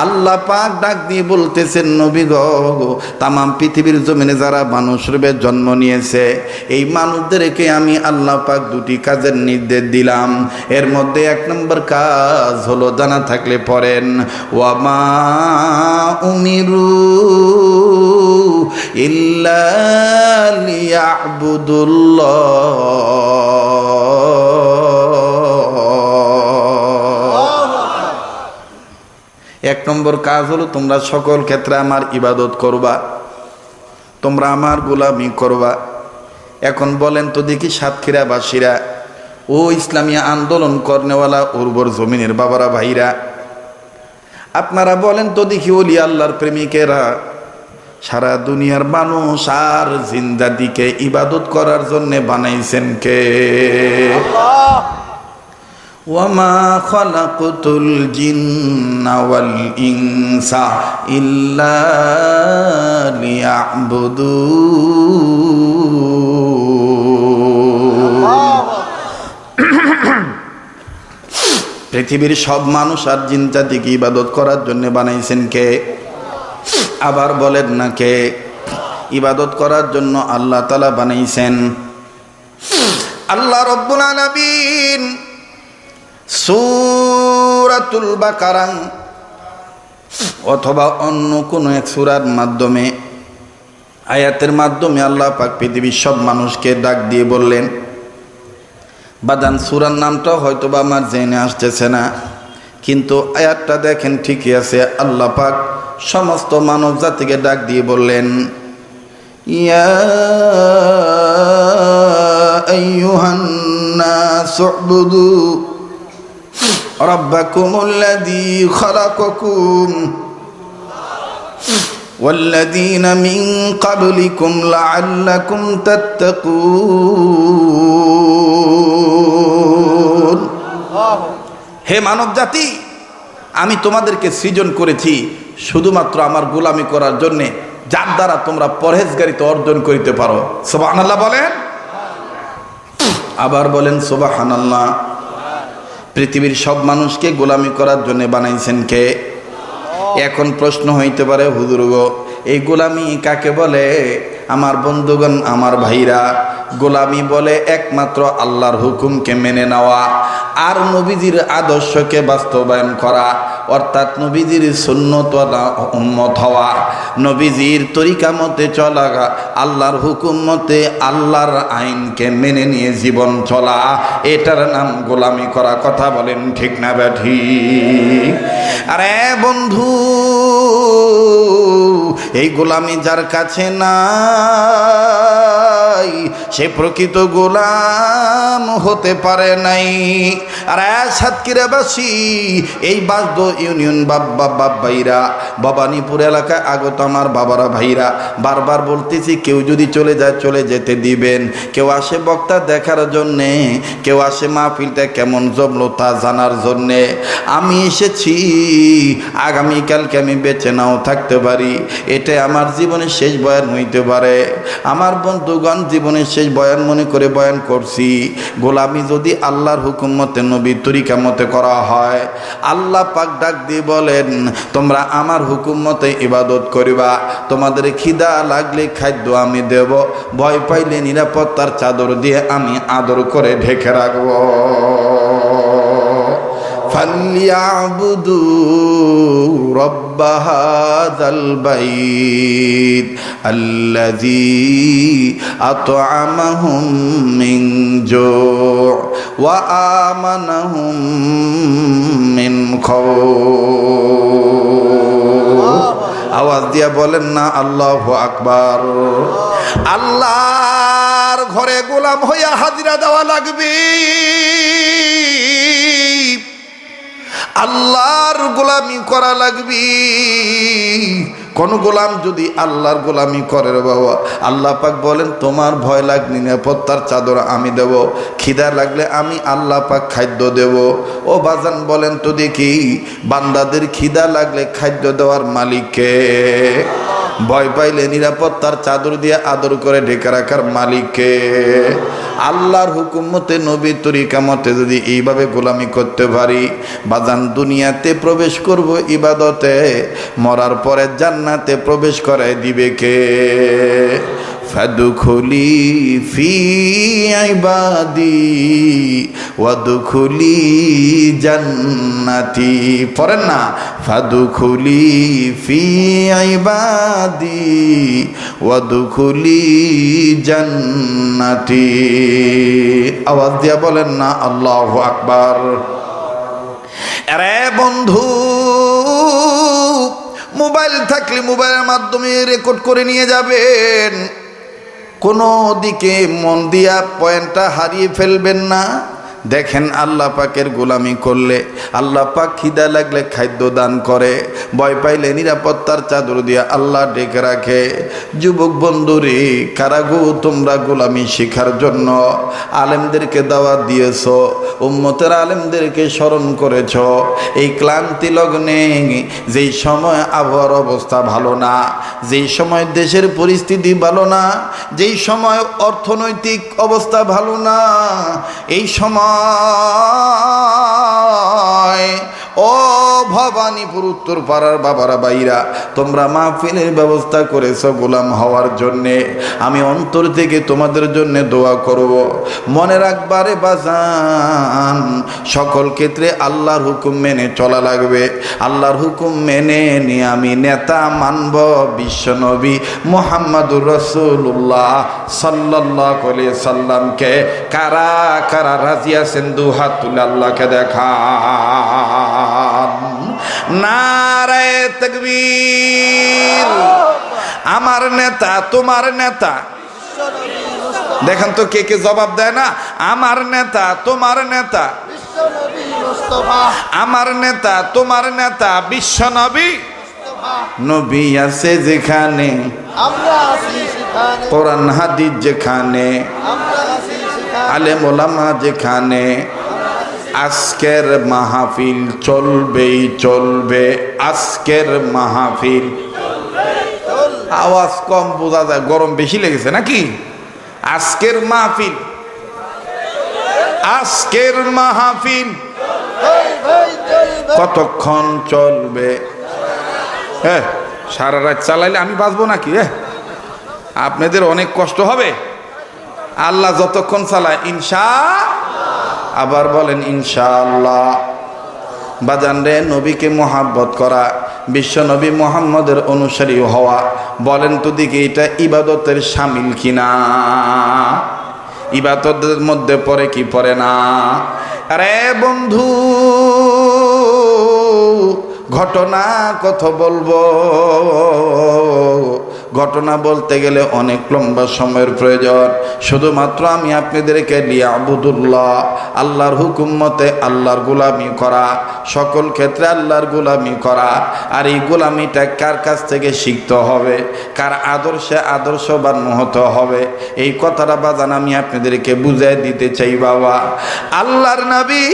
আল্লাহ পাক ডাক দিয়ে বলতেছেন, নবী গো, তাম পৃথিবীর জমিনে যারা মানুষ রূপে জন্ম নিয়েছে এই মানুষদেরকে আমি আল্লাহ পাক দুটি কাজের নির্দেশ দিলাম। এর মধ্যে এক নম্বর কাজ হলো, জানা থাকলে পড়েন, ওয়ামা উমিরু ইল্লা লিয়াবুদুল্লাহ। এক নম্বর কাজ হলো তোমরা সকল ক্ষেত্রে আমার ইবাদত করবা, তোমরা আমার গোলামি করবা। এখন বলেন তো দেখি সাতক্ষীরাবাসীরা, ও ইসলামী আন্দোলন করনেওয়ালা উর্বর জমিনের বাবারা ভাইরা, আপনারা বলেন তো দেখি ওলি আল্লাহর প্রেমিকেরা, সারা দুনিয়ার মানুষ আর জিন্দাদিকে ইবাদত করার জন্য বানাইছেন কে? ওয়ামা খালাকতুল জিন্না ওয়াল ইনসা ইল্লা লিয়াবুদুন। পৃথিবীর সব মানুষ আর জিন জাতিকে ইবাদত করার জন্য বানাইছেন কে? আবার বলেন না কে? ইবাদত করার জন্য আল্লাহ তাআলা বানাইছেন। আল্লাহ রাব্বুল আলামিন সূরাতুল বাকারা অথবা অন্য কোনো এক সূরার মাধ্যমে, আয়াতের মাধ্যমে আল্লাহ পাক পৃথিবীর সব মানুষকে ডাক দিয়ে বললেন, বাদান সূরার নামটা হয়তো বা আমার জেনে আসতেছে না, কিন্তু আয়াতটা দেখেন ঠিকই আছে। আল্লাহ পাক সমস্ত মানব জাতিকে ডাক দিয়ে বললেন, ইয়া আইয়ুহান নাস উবুদু রাব্বাকুমুল্লাযী খালাকাকুম ওয়াল্লাযীনা মিন ক্বাবলিকুম লাআল্লাকুম তাত্তাকুন। হে মানব জাতি, আমি তোমাদেরকে সৃজন করেছি শুধুমাত্র আমার গোলামি করার জন্যে, যার দ্বারা তোমরা পরহেজগারিতা অর্জন করিতে পারো। সুবহানাল্লাহ বলেন, আবার বলেন সুবহানাল্লাহ। পৃথিবীর সব মানুষকে গোলামি করার জন্য বানাইছেন কে? এখন প্রশ্ন হইতে পারে, হুজুর গো, এই গোলামি কাকে বলে? আমার বন্ধুগণ, আমার ভাইরা, গোলামি বলে একমাত্র আল্লাহর হুকুমকে মেনে নেওয়া আর নবীজির আদর্শকে বাস্তবায়ন করা, অর্থাৎ নবীজির সুন্নত উম্মত হওয়া, নবীজির তরিকা মতে চলা, আল্লাহর হুকুম মতে আল্লাহর আইনকে মেনে নিয়ে জীবন চলা, এটার নাম গোলামি করা। কথা বলেন ঠিক না ঠিক? আরে বন্ধু, এই গোলামি যার কাছে নাই সে প্রকৃত গোলাম হতে পারে নাই। আর সাতক্ষীরাবাসী, এই বাসদ ইউনিয়ন বাবাইরা, ভবানীপুর এলাকায় আগত আমার বাবারা ভাইরা, বারবার বলতেছি, কেউ যদি চলে যায় চলে যেতে দিবেন। কেউ আসে বক্তা দেখার জন্যে, কেউ আসে মাহফিলটা কেমন জমলো তা জানার জন্যে। আমি এসেছি, আগামীকালকে আমি বেঁচে নাও থাকতে পারি, এটা আমার জীবনের শেষ বয়ান হইতে পারে। আমার বন্ধুগণ, জীবনের শেষ বয়ান মনে করে বয়ান করছি। গোলামি যদি আল্লাহর হুকুম মতে, নবীর তরিকা মতে করা হয়, আল্লাহ পাক ডাক দিয়ে বলেন, তোমরা আমার হুকুম মতে ইবাদত করিবা, তোমাদের খিদা লাগলে খাদ্য আমি দেব, ভয় পাইলে নিরাপত্তার চাদর দিয়ে আমি আদর করে ঢেকে রাখব। فليعبدوا رب هذا البيت الذي أطعمهم من جوع وآمنهم من خوف। আওয়াজ দিয়া বলেন না আল্লাহু আকবার। আল্লাহর ঘরে গোলাম হইয়া হাজিরা দেওয়া লাগবে। আল্লাহর গোলামি করা লাগবে। কোন গোলাম যদি আল্লাহর গোলামি করে রে বাবা, আল্লাহ পাক বলেন, তোমার ভয় লাগলে নিরাপত্তার চাদর আমি দেব, খিদা লাগলে আমি আল্লাহ পাক খাদ্য দেব। ও বাজান বলেন তো দেখি, বান্দাদের খিদা লাগলে খাদ্য দেওয়ার মালিক কে? ভয় পাইলে নিরাপত্তার চাদর দিয়ে আদর করে ঢেকে রাখার মালিককে। আল্লাহর হুকুম মতে নবীর তরিকা মতে যদি এইভাবে গোলামি করতে পারি, বাজান দুনিয়াতে প্রবেশ করব ইবাদতে, মরার পরে জান্নাতে প্রবেশ করে দিবে কে? ফাদখুলি ফি ইবাদি ওয়াদখুলি জান্নাতি। পড়েন না, ফাদখুলি ফি ইবাদি ওয়াদখুলি জান্নাতি। আওয়াজ দিয়া বলেন না আল্লাহু আকবার। আরে বন্ধু, মোবাইল থাকলে মোবাইলের মাধ্যমে রেকর্ড করে নিয়ে যাবেন, কোনো দিকে মন দিয়া পয়েন্টটা হারিয়ে ফেলবেন না। দেখেন আল্লাহ পাকের গোলামি করলে আল্লাহ পাক খিদা লাগলে খাদ্য দান করে, ভয় পাইলে নিরাপত্তার চাদর দিয়া আল্লাহ ডেকে রাখে। যুবক বন্ধুরে, কারাগো তোমরা গোলামি শেখার জন্য আলেমদেরকে দাওয়াত দিয়েছ, উম্মতের আলেমদেরকে স্মরণ করেছ। এই ক্লান্তি লগ্নে, যেই সময় আবহাওয়ার অবস্থা ভালো না, যেই সময় দেশের পরিস্থিতি ভালো না, যেই সময় অর্থনৈতিক অবস্থা ভালো না, এই সময় ও ভবানীপুর উত্তর পাড়ার বাবারা বাইরা, তোমরা মাহফিলের ব্যবস্থা করেছো গোলাম হওয়ার জন্যে। আমি অন্তর থেকে তোমাদের জন্য দোয়া করব। মনে রাখবারে বাজান, সকল ক্ষেত্রে আল্লাহর হুকুম মেনে চলা লাগবে। আল্লাহর হুকুম মেনে নিয়ে আমি নেতা মানব বিশ্বনবী মুহাম্মাদুর রাসূলুল্লাহ সাল্লাল্লাহু আলাইহি সাল্লামকে। কারা কারা রাজি আছেন? দু হাত তুলে আল্লাহকে দেখান। নারায়ে তাকবীর। আমার নেতা, তোমার নেতা, দেখেন তো কে কে জবাব দেয় না। আমার নেতা, তোমার নেতা, আমার নেতা, তোমার নেতা বিশ্বনবী। নবী আছে যেখানে, কোরআন হাদিস যেখানে, আলেম ওলামা যেখানে, আজকের মাহফিল চলবেই চলবে। আজকের মাহফিল, আওয়াজ কম বোঝা যায়, গরম বেশি লেগেছে নাকি? আজকের মাহফিল, আজকের মাহফিল কতক্ষণ চলবে? হ্যাঁ, সারা রাত চালাইলে আমি বাঁচবো নাকি? আপনাদের অনেক কষ্ট হবে। আল্লাহ যতক্ষণ চালায় ইনশা, আবার বলেন ইনশাআল্লাহ। বাজান রে, নবীকে মোহাব্বত করা, বিশ্ব নবী মুহাম্মদের অনুসারী হওয়া, বলেন তো দেখি এটা ইবাদতের শামিল কিনা? ইবাদতের মধ্যে পড়ে কি পড়ে না? আরে বন্ধু, ঘটনা কথা বলবো। ঘটনা বলতে গেলে অনেক লম্বা সময়ের প্রয়োজন। শুধুমাত্র আমি আপনাদেরকে লিয়াবুদুল্লাহ, আল্লাহর হুকুম মতে আল্লাহর গোলামি করা, সকল ক্ষেত্রে আল্লাহর গোলামি করা। আর এই গোলামিটা কার কাছ থেকে শিখতে হবে, কার আদর্শে আদর্শবান হতে হবে, এই কথাটা বাজান আমি আপনাদেরকে বুঝাই দিতে চাই বাবা। আল্লাহর নবী,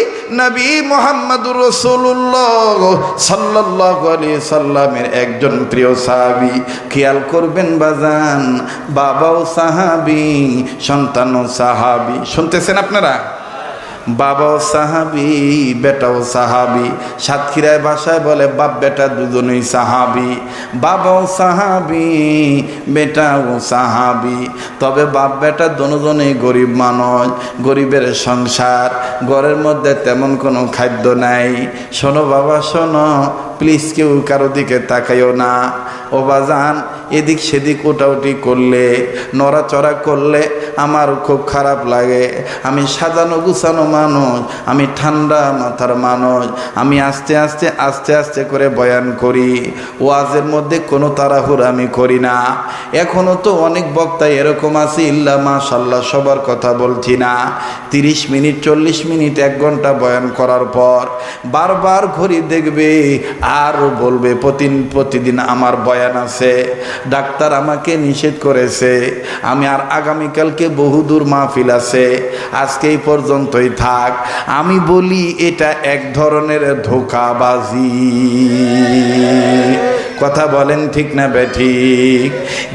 নবী মুহাম্মদুর রাসূলুল্লাহ সাল্লাল্লাহু আলাইহি সাল্লামের একজন প্রিয় সাহাবী, খেয়াল করবেন বাজান, বাবাও সাহাবী, সন্তানও সাহাবী। শুনতেছেন আপনারা? বাবাও সাহাবী, বেটাও সাহাবী। সাতক্ষীরায় ভাষায় বলে বাপ বেটা দুজনেই সাহাবী। বাবাও সাহাবী, বেটাও সাহাবী। তবে বাপ বেটা দুজনেই গরিব মানুষ, গরিবের সংসার, ঘরের মধ্যে তেমন কোনো খাদ্য নাই। শোনো বাবা শোনো, প্লিজ কেউ কারো দিকে তাকাইও না। ও বাজান, এদিক সেদিক ওটাউটি করলে, নড়াচড়া করলে আমার খুব খারাপ লাগে। আমি সাজানো গুছানো মানুষ, আমি ঠান্ডা মাথার মানুষ। আমি আস্তে আস্তে আস্তে আস্তে করে বয়ান করি। ওয়াজের মধ্যে কোনো তাড়াহুড়ো আমি করি না। এখনও তো অনেক বক্তা এরকম আছে, ইল্লা মাশাল্লাহ, সবার কথা বলছি না। 30 মিনিট 40 মিনিট 1 ঘন্টা বয়ান করার পর বারবার ঘড়ি দেখবে আর বলবে প্রতিদিন আমার বয়ান আছে, ডাক্তার আমাকে নিষেধ করেছে, আমি আর আগামীকালকে বহুদূর মাহফিল আছে, আজকে এই পর্যন্তই থাক। আমি বলি এটা এক ধরনের ধোঁকাবাজি। কথা বলেন ঠিক না বেঠিক?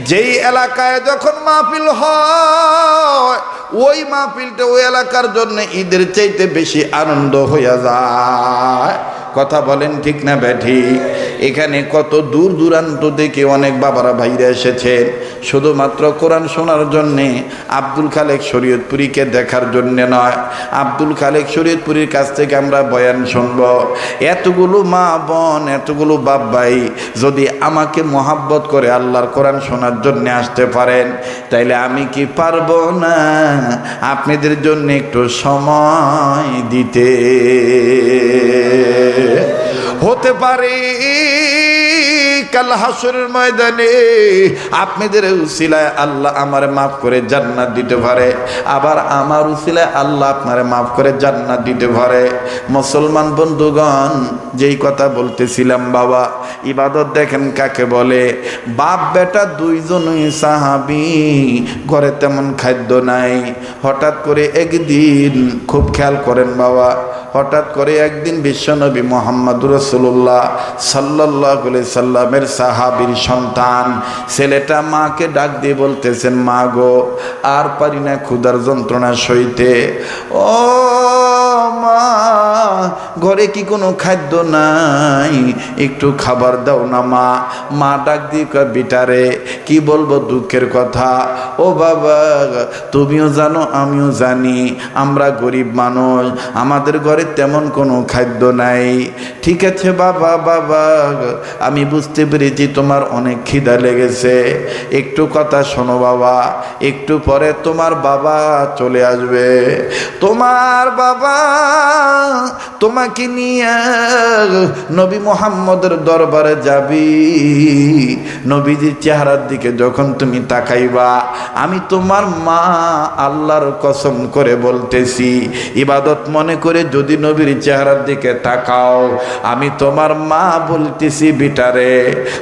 যেই এলাকায় যখন মাহফিল হয় ওই মাহফিলটা ওই এলাকার জন্য ঈদের চাইতে বেশি আনন্দ হইয়া যায়। কথা বলেন ঠিক না বেঠিক? এখানে কত দূর দূরান্ত থেকে অনেক বাবারা ভাইরা এসেছেন শুধুমাত্র কোরআন শোনার জন্যে, আব্দুল খালেক শরীয়তপুরীকে দেখার জন্যে নয়। আব্দুল খালেক শরীয়তপুরীর কাছ থেকে আমরা বয়ান শুনব। এতগুলো মা বোন, এতগুলো বাপ ভাই যদি আমাকে মোহাব্বত করে আল্লাহর কোরআন শোনার জন্যে আসতে পারেন, তাইলে আমি কি পারবো না আপনাদের জন্য একটু সময় দিতে? হতে পারে কাল হাসরের ময়দানে আপনাদের উসিলায় আল্লাহ আমারে মাফ করে জান্নাত দিতে পারে, আবার আমার উসিলায় আল্লাহ আপনারে মাফ করে জান্নাত দিতে পারে। মুসলমান বন্ধুগণ, যেই কথা বলতেছিলাম বাবা, ইবাদত দেখেন কাকে বলে। বাপ বেটা দুইজনই সাহাবী, ঘরে তেমন খাদ্য নাই। হঠাৎ করে একদিন, খুব খেয়াল করেন বাবা, হঠাৎ করে একদিন বিশ্বনবী মুহাম্মদুর রাসূলুল্লাহ সাল্লাল্লাহু আলাইহি সাল্লামের সাহাবীর সন্তান ছেলেটা মাকে ডাক দিয়ে বলতেছেন, মা গো, আর পারি না ক্ষুধার যন্ত্রণা সইতে। ও মা, ঘরে কি কোনো খাদ্য নাই? একটু খাবার দাও না মা। মা ডাক দিয়ে কয়, বিটারে কি বলবো দুঃখের কথা। ও বাবা, তুমিও জানো আমিও জানি আমরা গরিব মানুষ, আমাদের ঘরে তেমন কোনো খাদ্য নাই। ঠিক আছে বাবা, বাবা আমি বুঝতে পেরেছি তোমার অনেক খিদা লেগেছে, একটু কথা শোনো বাবা, একটু পরে তোমার বাবা চলে আসবে। তোমার বাবা তোমাকে নিয়ে নবী মুহাম্মদের দরবারে যাবি। নবীজির চেহারার দিকে যখন তুমি তাকাইবা, আমি তোমার মা আল্লাহর কসম করে বলতেছি, ইবাদত মনে করে যদি নবীর চেহারার দিকে তাকাও, আমি তোমার মা বলতেছি, বিটারে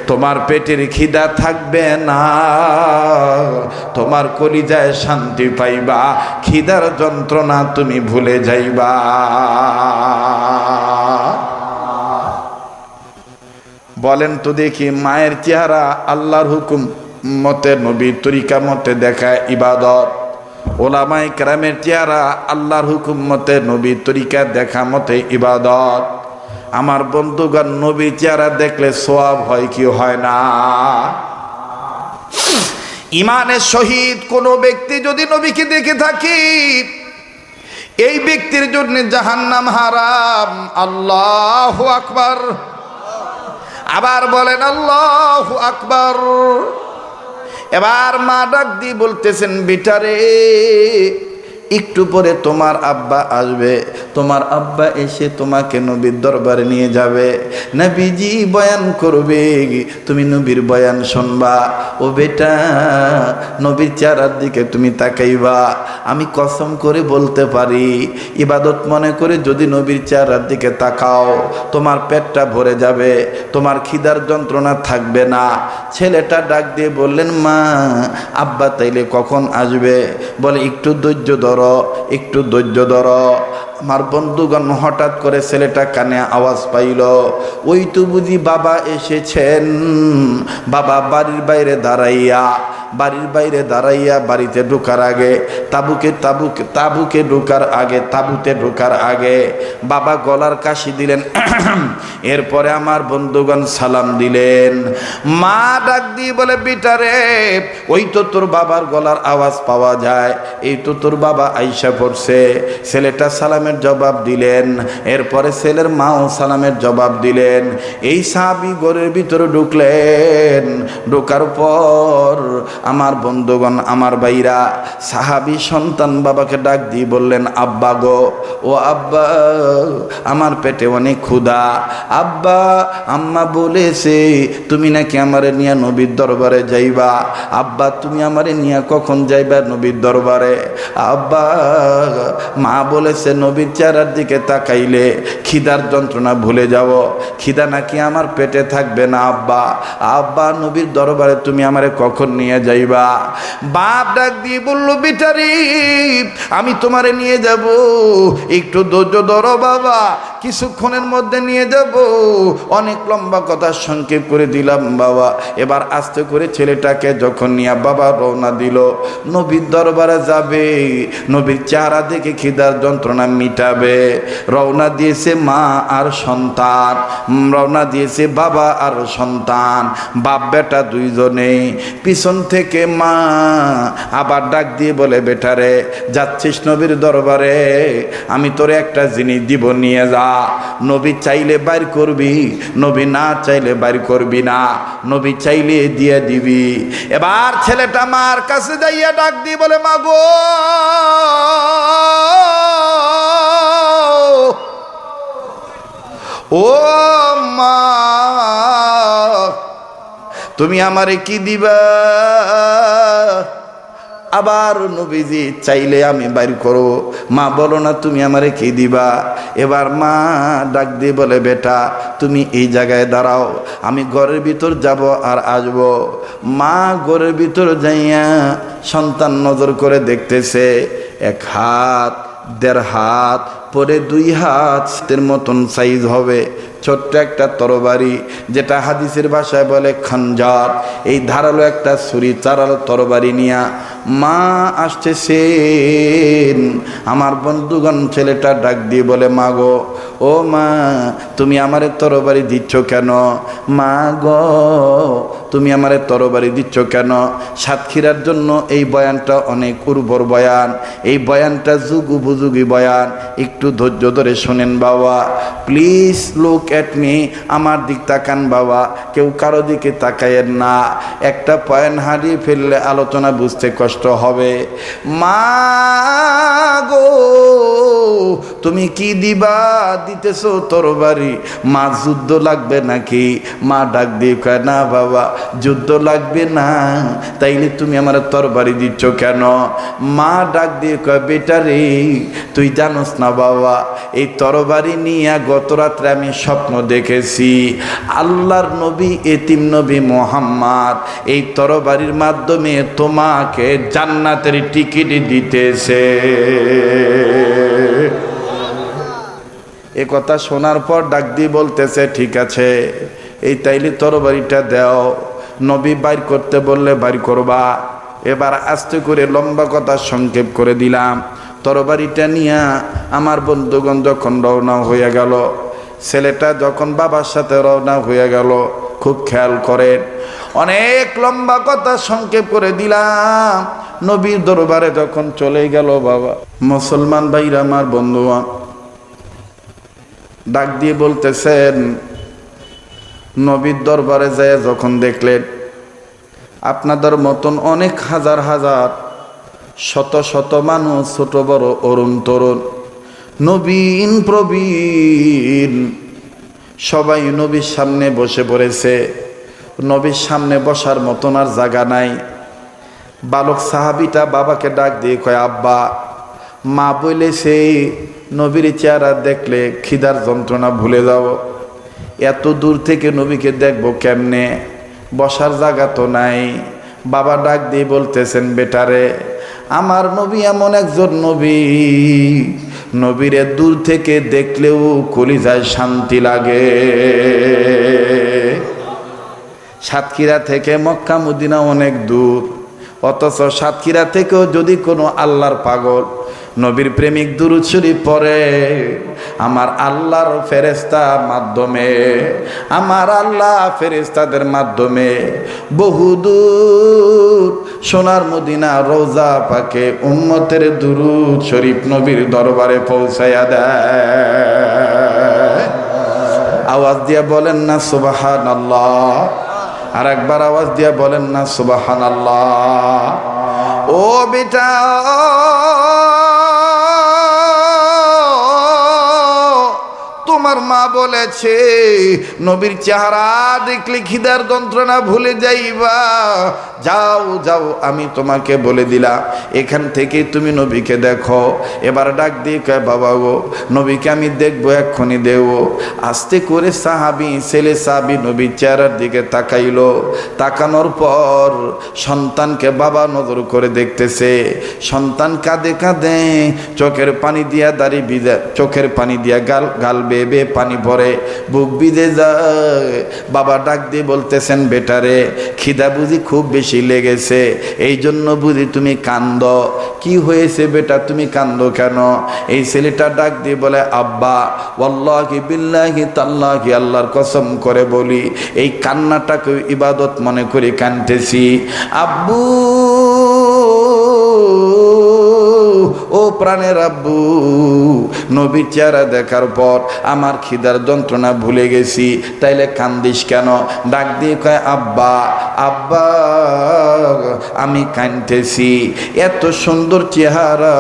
তোমার পেটের খিদা থাকবে না, তোমার কলিজায় শান্তি পাইবা, খিদার যন্ত্রণা তুমি ভুলে যাইবা। বলেন তো দেখি, মায়ের চেহারা আল্লাহর হুকুম মতে, নবীর তরিকা মতে দেখায় ইবাদত, ওলামায়ে কেরামের চেহারা আল্লাহর হুকুম মতে, নবীর তরিকা দেখা মতে ইবাদত। আমার বন্ধুগণ, নবীর চেহারা দেখলে সওয়াব হয় কি হয় না? ইমানের সহিত কোনো ব্যক্তি যদি নবীকে দেখে থাকি, এই ব্যক্তির জন্য জাহান্নাম হারাম। আল্লাহু আকবার। আবার বলেন আল্লাহু আকবার। এবার মা ডাক দিয়ে বলতেছেন, বিটারে একটু পরে তোমার আব্বা আসবে, তোমার আব্বা এসে তোমাকে নবীর দরবারে নিয়ে যাবে, নবীজি বয়ান করবে, তুমি নবীর বয়ান শুনবা। ও বেটা, নবীর চেহারার দিকে তুমি তাকাইবা। আমি কসম করে বলতে পারি, ইবাদত মনে করে যদি নবীর চেহারার দিকে তাকাও, তোমার পেটটা ভরে যাবে, তোমার খিদার যন্ত্রণা থাকবে না। ছেলেটা ডাক দিয়ে বললেন, মা আব্বা তাইলে কখন আসবে? বলে, একটু ধৈর্য ধরো, একটু ধৈর্য ধরো। আমার বন্ধুগণ, হঠাৎ করে ছেলেটা কানে আওয়াজ পাইল, ওই তো বুঝি বাবা এসেছেন। বাবা বাড়ির বাইরে দাঁড়াইয়া, বাড়িতে ঢোকার আগে, তাবুতে ঢোকার আগে বাবা গলার কাশি দিলেন। এরপরে আমার বন্ধুগণ সালাম দিলেন। মা ডাক দিয়ে বলে, বিটারে ওই তো তোর বাবার গলার আওয়াজ পাওয়া যায়, এই তো তোর বাবা আইসা পড়ছে। ছেলেটা সালামের জবাব দিলেন, এরপরে ছেলের মাও সালামের জবাব দিলেন। এই সাহাবী ঘরের ভিতরে ঢুকলেন। ঢোকার পর আমার বন্ধুগণ, আমার ভাইরা, সাহাবী সন্তান বাবাকে ডাক দিয়ে বললেন, আব্বা গো, ও আব্বা, আমার পেটে অনেক ক্ষুধা। আব্বা, আম্মা বলেছে তুমি নাকি আমারে নিয়ে নবীর দরবারে যাইবা। আব্বা, তুমি আমারে নিয়ে কখন যাইবা নবীর দরবারে? আব্বা, মা বলেছে নবী নবীর চেহারার দিকে তাকাইলে খিদার যন্ত্রণা ভুলে যাব। খিদা নাকি আমার পেটে থাকবে না। আব্বা আব্বা নবীর দরবারে তুমি আমারে কখন নিয়ে যাইবা? বাপ ডাক দিয়ে বলল, বেটারি আমি তোমারে নিয়ে যাব, একটু ধৈর্য ধরো বাবা, কিছুক্ষণের মধ্যে নিয়ে যাব। অনেক লম্বা কথা সংক্ষেপ করে দিলাম বাবা। এবার আস্তে করে ছেলেটাকে যখন নিয়ে বাবা রওনা দিল নবীর দরবারে যাবে, নবীর চেহারা দেখে খিদার যন্ত্রণা মিটাবে। রওনা দিয়েছে মা আর সন্তান, রওনা দিয়েছে বাবা আর সন্তান, বাপ বেটা দুইজনেই। পিছন থেকে মা আবার ডাক দিয়ে বলে, বেটারে যাচ্ছিস নবীর দরবারে, আমি তোরে একটা জিনিস দিব, নিয়ে যা। নবী চাইলে বাইর করবি, নবী না চাইলে বাইর করবি না, নবী চাইলে দিয়ে দিবি। এবার ছেলেটা মার কাছে যাইয়া ডাক দিয়ে বলে, মা গো ও মা, তুমি আমারে কি দিবা? আবার নবীজি চাইলে আমি বাইর করো, মা বলো না তুমি আমারে কি দিবা? এবার মা ডাক দিয়ে বলে, বেটা তুমি এই জায়গায় দাঁড়াও, আমি ঘরের ভিতর যাব আর আসব। মা ঘরের ভিতর যাইয়া সন্তান নজর করে দেখতেছে, 1 হাত 1.5 হাত পরে 2 হাতের মতন সাইজ হবে ছোট্ট একটা তরবারি, যেটা হাদিসের ভাষায় বলে খঞ্জার। এই ধারালো একটা ছুরি চারালো তরবারি নিয়া মা আসতেছেন। আমার বন্ধুগণ ছেলেটা ডাক দিয়ে বলে, মা গো ও মা, তুমি আমারে তরবারি দিচ্ছ কেন? মা গো তুমি আমারে তরবারি দিচ্ছ কেন? সাতক্ষীরার জন্য এই বয়ানটা অনেক উর্বর বয়ান, এই বয়ানটা যুগ উপযোগী বয়ান, একটু ধৈর্য ধরে শোনেন বাবা, প্লিজ লুক এট মি, আমার দিক তাকান বাবা, কেউ কারো দিকে তাকায়েন না। একটা পয়েন্ট হারিয়ে ফেললে আলোচনা বুঝতে কষ্ট হবে। মা গো তুমি কি দিবা? দিতেছো তরবারি, মা যুদ্ধ লাগবে নাকি? মা ডাক দিয়ে কয়, না বাবা যুদ্ধ লাগবে না, তাইলে তুমি আমার তরবারি দিচ্ছ কেন? মা ডাক দিয়ে কয়, বেটা রে তুই জানোস না বাবা, এই তরবারি নিয়ে গত রাত্রে আমি স্বপ্ন দেখেছি আল্লাহর নবী এতিম নবী মোহাম্মদ এই তরবারির মাধ্যমে তোমাকে জান্নাতের টিকিট দিতেছে। এ কথা শোনার পর ডাক দিয়ে বলতেছে, ঠিক আছে এই তাইলে তরবারিটা দাও। নবী বাইর করতে বললে বাইর করবা। এবার আস্তে করে লম্বা কথা সংক্ষেপ করে দিলাম। তরবারিটা নিয়ে আমার বন্ধুগণ যখন রওনা হয়ে গেল, ছেলেটা যখন বাবার সাথে রওনা হয়ে গেল, খুব খেয়াল করেন, অনেক লম্বা কথা সংক্ষেপ করে দিলাম। নবীর দরবারে যখন চলে গেল বাবা, মুসলমান ভাইরা আমার বন্ধুগণ ডাক দিয়ে বলতেছেন, নবীর দরবারে যায় যখন দেখলেন আপনাদের মতন অনেক হাজার হাজার শত শত মানুষ, ছোট বড় অরুণ তরুণ, নবীন প্রবীণ, সবাই নবীর সামনে বসে পড়েছে। নবীর সামনে বসার মতন আর জায়গা নাই। বালক সাহাবিটা বাবাকে ডাক দিয়ে কয়, আব্বা মা বলেছে নবীর চেহারা দেখলে খিদার যন্ত্রণা ভুলে যাও, এত দূর থেকে নবীকে দেখবো কেমনে, বসার জায়গা তো নাই। বাবা ডাক দিয়ে বলতেছেন, বেটারে আমার নবী এমন একজন নবী, নবীরে দূর থেকে দেখলেও কলিজায় শান্তি লাগে। সাতক্ষীরা থেকে মক্কা মদিনা অনেক দূর, অথচ সাতক্ষীরা থেকেও যদি কোনো আল্লাহর পাগল নবীর প্রেমিক দুরূদ শরীফ পড়ে, আমার আল্লাহর ফেরেশতার মাধ্যমে, আমার আল্লাহ ফেরেশতাদের মাধ্যমে বহুদূর সোনার মদিনা রওজা পাকে উম্মতের দুরূদ শরীফ নবীর দরবারে পৌঁছায়া দেয়। আওয়াজ দিয়া বলেন না সুবহানাল্লাহ? আর একবার আওয়াজ দিয়া বলেন না সুবহানাল্লাহ? ও বেটা, তোমার মা বলেছে নবীর চেহারা দেখলে খিদার যন্ত্রণা ভুলে যাইবা, যাও যাও, আমি তোমাকে বলে দিলাম, এখান থেকে তুমি নবীকে দেখো। এবার ডাক দিয়ে কয়, বাবা গো, নবীকে আমি দেখবো, এক্ষুনি দেব। আস্তে করে সাহাবী, ছেলে সাহাবী নবীর চেহারার দিকে তাকাইলো। তাকানোর পর সন্তানকে বাবা নজর করে দেখতেছে। সন্তান কাঁদে কাঁদে, চোখের পানি দিয়া দাড়ি ভিজে, চোখের পানি দিয়া গাল বেয়ে বেয়ে পানি পড়ে, বুক ভিজে যায়। বাবা ডাক দিয়ে বলতেছেন, বেটারে খিদা বুঝি খুব বেশি লেগেছে, এই জন্য বুঝি তুমি কান্দো? কি হয়েছে বেটা, তুমি কান্দো কেন? এই ছেলেটা ডাক দিয়ে বলে, আব্বা ওয়াল্লাহি বিল্লাহি তাল্লাহি, আল্লাহর কসম করে বলি, এই কান্নাটাকে ইবাদত মনে করে কাঁদতেছি। আব্বু, ও প্রাণের আব্বু, নবীর চেহারা দেখার পর আমার খিদার যন্ত্রণা ভুলে গেছি, তাইলে কান্দিস কেন? ডাক দিয়ে কয়, আব্বা আব্বা আমি কাঁদতেছি। এত সুন্দর চেহারা,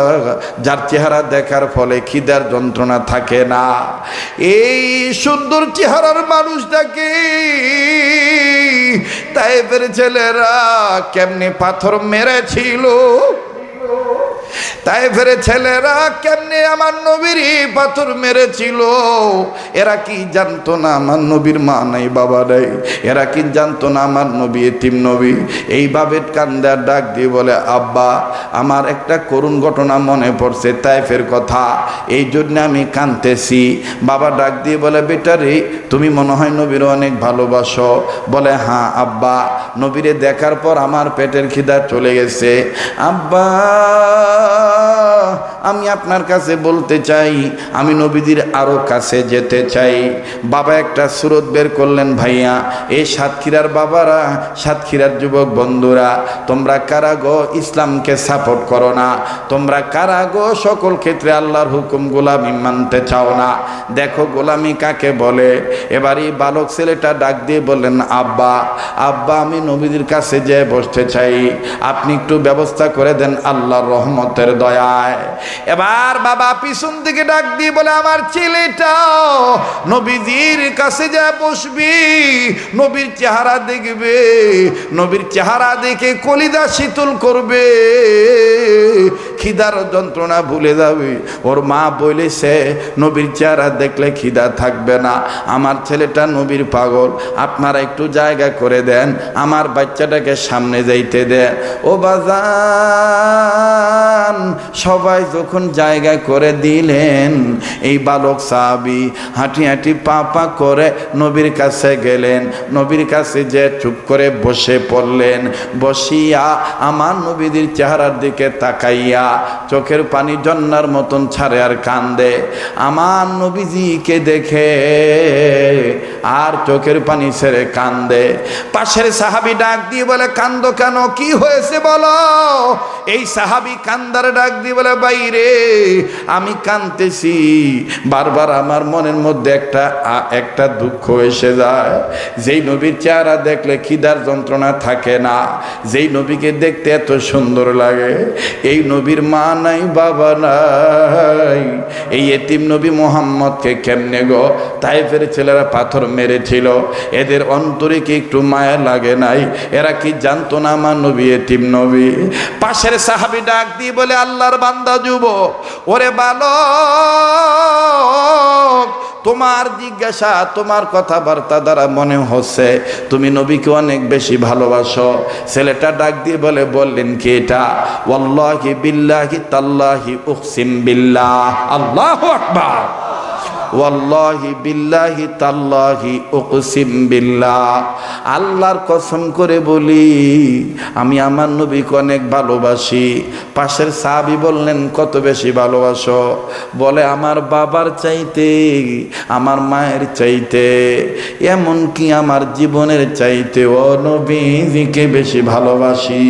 যার চেহারা দেখার ফলে খিদার যন্ত্রণা থাকে না, এই সুন্দর চেহারার মানুষটাকে তায়েফের ছেলেরা কেমনে পাথর মেরেছিল, তায়েফের ছেলেরা কেমনে আমার নবীর পাথর মেরেছিল। এরা কি জানতো না আমার নবীর মা নাই, বাবা নাই? এরা কি জানতো না আমার নবী এতিম নবী? এইভাবে কান্দে আর ডাক দিয়ে বলে, আব্বা আমার একটা করুণ ঘটনা মনে পড়ছে, তায়েফের কথা, এই জন্য আমি কাঁদতেছি। বাবা ডাক দিয়ে বলে, বেটারে তুমি মনে হয় নবীর অনেক ভালোবাসো। বলে, হ্যাঁ আব্বা, নবীরে দেখার পর আমার পেটের খিদা চলে গেছে। আব্বা আমি আপনার কাছে বলতে চাই, আমি নবীদের আরো কাছে যেতে চাই। বাবা একটা সুরত বের করলেন, ভাইয়া এই সাতক্ষীরার বাবারা, সাতক্ষীরার যুবক বন্ধুরা, তোমরা কারা গো ইসলামকে সাপোর্ট করো না? তোমরা কারা গো সকল ক্ষেত্রে আল্লাহর হুকুম গোলামি মানতে চাও না? দেখো গোলামি কাকে বলে। এবার এই বালক ছেলেটা ডাক দিয়ে বললেন, আব্বা আব্বা আমি নবীদের কাছে যেয়ে বসতে চাই, আপনি একটু ব্যবস্থা করে দেন আল্লাহর রহমতের দয়ায়। এবার বাবা পিছন থেকে ডাক দিয়ে বলে, আমার ছেলেটা নবীজির কাছে যা বসবি, নবীর চেহারা দেখবে, নবীর চেহারা দেখে কলিজা শীতল করবে, খিদার যন্ত্রণা ভুলে যাবে। ওর মা বলেছে নবীর চেহারা দেখলে খিদা থাকবে না। আমার ছেলেটা নবীর পাগল, আপনারা একটু জায়গা করে দেন, আমার বাচ্চাটাকে সামনে যাইতে দেন। ও বাজান, সবাই যখন জায়গা করে দিলেন, এই বালক সাহাবী হাঁটি হাঁটি পা পা করে নবীর কাছে গেলেন। নবীর কাছে যে চুপ করে বসে পড়লেন। বসিয়া আমার নবীদের চেহারার দিকে তাকাইয়া চোখের পানি জন্নার মতন ছাড়ে আর কান্দে। আমার নবীজিকে দেখে আর চোখের পানি ছেড়ে কান্দে। পাশের সাহাবী ডাক দিয়ে বলে, কান্দো কেন, কি হয়েছে বলো? এই সাহাবী কান্দার ডাক দিয়ে বলে, বাইরে আমি কাঁদতেছি, বারবার আমার মনের মধ্যে একটা দুঃখ এসে যায়। যেই নবীর চেহারা দেখলে খিদার যন্ত্রণা থাকে না, যেই নবীকে দেখতে এত সুন্দর লাগে, এই নবীর মা নাই, বাবা নাই, এই এতিম নবী মোহাম্মদকে কেমনে গো তায়েফের ছেলেরা পাথর মেরেছিল, এদের অন্তরে কি একটু মায়া লাগে নাই? এরা কি জানতো না আমার নবী এতিম নবী? পাশের সাহাবী ডাক দিয়ে বলে, আল্লাহর বান্দা যুবক, ওরে বালক, তোমার জিজ্ঞাসা, তোমার কথাবার্তা দ্বারা মনে হচ্ছে তুমি নবীকে অনেক বেশি ভালোবাসো। ছেলেটা ডাক দিয়ে বলে, বললেন কি এটা? ওয়াল্লাহি বিল্লাহি তাল্লাহি উকসিম বিল্লাহ, আল্লাহু আকবার, ওয়াল্লাহি বিল্লাহি তাল্লাহি উকসিম বিল্লাহ, আল্লাহর কসম করে বলি আমি আমার নবীকে অনেক ভালোবাসি। পাশের সাহাবী বললেন, কত বেশি ভালোবাসো? বলে, আমার বাবার চাইতে, আমার মায়ের চাইতে, এমন কি আমার জীবনের চাইতে ও নবীজিকে বেশি ভালোবাসি।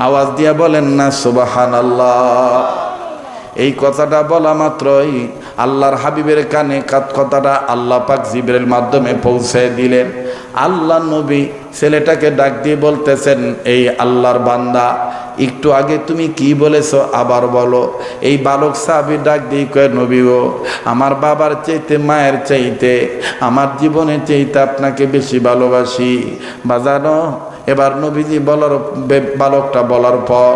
আওয়াজ দিয়া বলেন না সুবহানাল্লাহ। এই কথাটা বলা মাত্রই আল্লাহর হাবিবের কানে কথাটা আল্লাহ পাক জিবরাইল মাধ্যমে পৌঁছে দিলেন। আল্লাহ নবী ছেলেটাকে ডাক দিয়ে বলতেছেন, এই আল্লাহর বান্দা, একটু আগে তুমি কি বলেছো আবার বলো। এই বালক সাহাবী ডাক দিয়ে কয়, নবী গো, আমার বাবার চাইতে মায়ের চাইতে আমার জীবনের চাইতে আপনাকে বেশি ভালোবাসি বাজানো। এবার নবীজি বালকটা বলার পর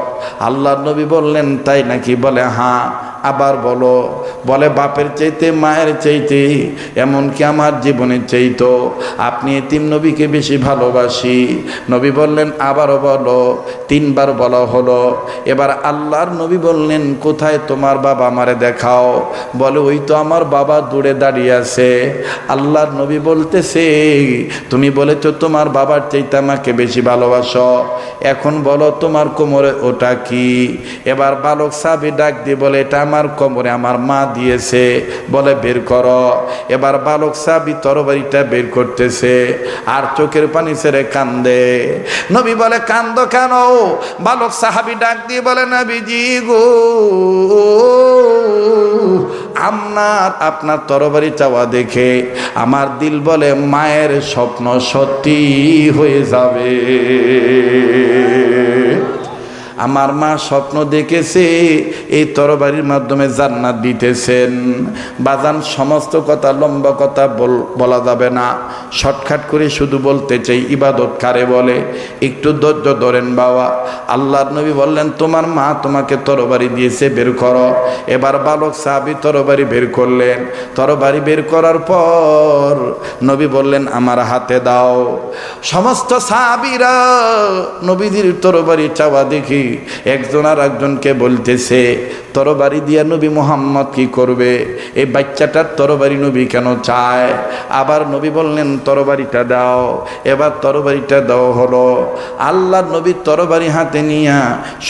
আল্লাহ নবী বললেন, তাই নাকি? বলে হ্যাঁ। আবার বলো। বলে বাপের চাইতে মায়ের চাইতে এমনকি আমার জীবনের চাইতো আপনি এতিম নবীকে বেশি ভালোবাসি। নবী বললেন, আবারও বলো। 3 বার বলা হলো। এবার আল্লাহর নবী বললেন, কোথায় তোমার বাবা, আমারে দেখাও। বলে, ওই তো আমার বাবা দূরে দাঁড়িয়ে আছে। আল্লাহর নবী বলতেছে, তুমি বলেছো তোমার বাবার চাইতে আমাকে বেশি ভালোবাসো, এখন বলো তোমার কোমরে ওটা কি? এবার বালক সাহাবী ডাক দিয়ে বলে, এটা আমার কোমরে আমার মা দিয়েছে। বলে, বের করো। এবার বালক সাহাবী তরবারিটা বের করতেছে আর চোখের পানি ছেড়ে কান্দে। নবী বলে, কান্দো কেন? বালক সাহাবী ডাক দিয়ে বলে, নবীজি গো, আপনার তরবারি চাওয়া দেখে আমার দিল বলে মায়ের স্বপ্ন সত্যি হয়ে যাবে। আমার মা স্বপ্ন দেখেছে এই তরবারির মাধ্যমে জান্নাত দিতেছেন। বাজান, সমস্ত কথা লম্বা কথা বলা যাবে না, শর্টকাট করে শুধু বলতে চাই, ইবাদত কারে বলে একটু ধৈর্য ধরেন বাবা। আল্লাহর নবী বললেন, তোমার মা তোমাকে তরবারি দিয়েছে, বের করো। এবার বালক সাহাবী তরবারি বের করলেন। তরবারি বের করার পর নবী বললেন, আমার হাতে দাও। সমস্ত সাহাবীরা নবীজির তরবারি চাওয়া দেখি একজন আর একজনকে বলতেছে, তরবারি দিয়া নবী মুহাম্মদ কি করবে? এই বাচ্চাটার তরবারি নবী কেন চায়? আবার নবী বললেন, তরবারিটা দাও। এবার তরবারিটা দাও হলো। আল্লাহর নবী তরবারি হাতে নিয়া